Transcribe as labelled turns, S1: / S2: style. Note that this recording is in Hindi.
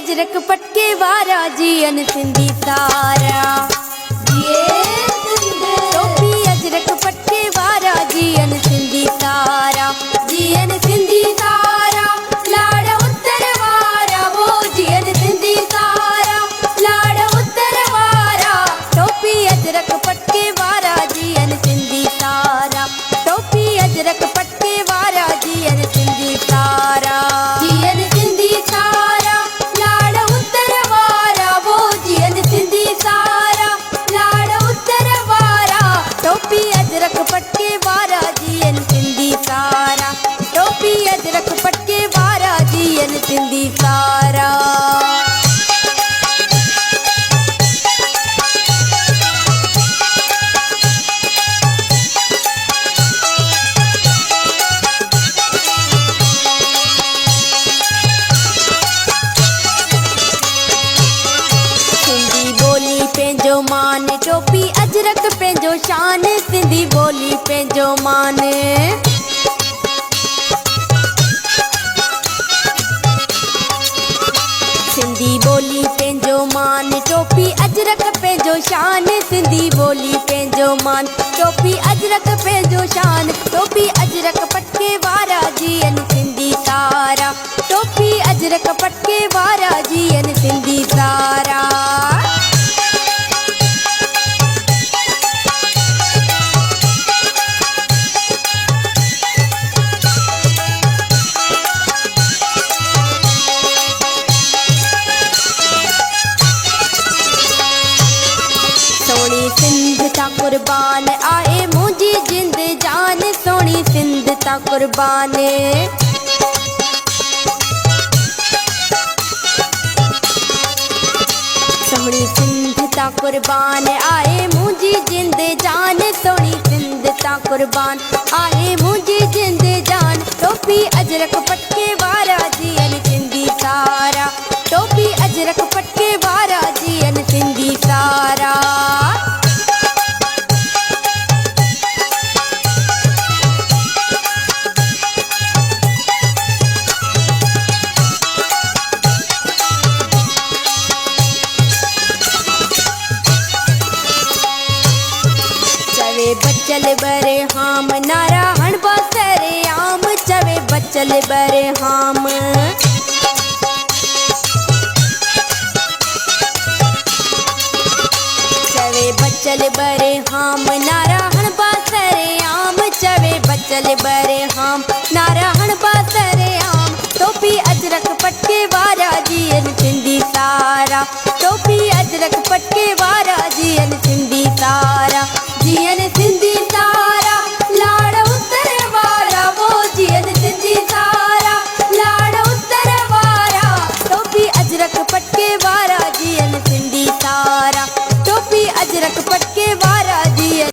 S1: अजरक पटके वारा जियन सिंधी सारा। टोपी अजरक पटके वारा जियन सिंधी सारा। जियन सिंधी सारा लाड़ उत्तर वारा वो जियन सिंधी सारा लाड़ उत्तर वारा। टोपी अजरक पटके वारा जियन सिंधी सारा। टोपी अजरक पटके वारा जियन सिंधी सारा। जियन सिंधी सारा लाड़ उत्तर वारा वो जियन सिंधी सारा लाड़ उत्तर वारा। टोपी अजरक पटके वारा जियन सिंधी सारा। टोपी अजरक पटके वारा जियन सिंधी सारा। पंहिंजो मान टोपी अजरक पंहिंजो शान। सिंधी ॿोली पंहिंजो मान। सिंधी ॿोली पंहिंजो मान टोपी अजरक पंहिंजो शान। सिंधी ॿोली पंहिंजो मान टोपी अजरक पंहिंजो शान। टोपी अजरक पटके वारा जियन सिंधी सारा। टोपी अजरक पटके वारा जियन सिंधी सारा। सोणी सिंध ता कुर्बान आहे मुंहिंजी जिंद जान। सोणी सिंध ता कुर्बान। सोणी सिंध ता कुर्बान आहे मुंहिंजी जिंद जान। सोणी सिंध ता कुर्बान आहे मुंहिंजी जिंद जान। टोपी अजरक पटके वारा जियन सिंधी सारा। टोपी अजरक पटके वारा जियन सिंधी सारा। चवे बचल बरे हाम नारा हणबा सरे आम। चवे बचल बरे हाम। चवे बचल बरे हाम नारा हणबा सरे आम। चवे बचल बरे हाम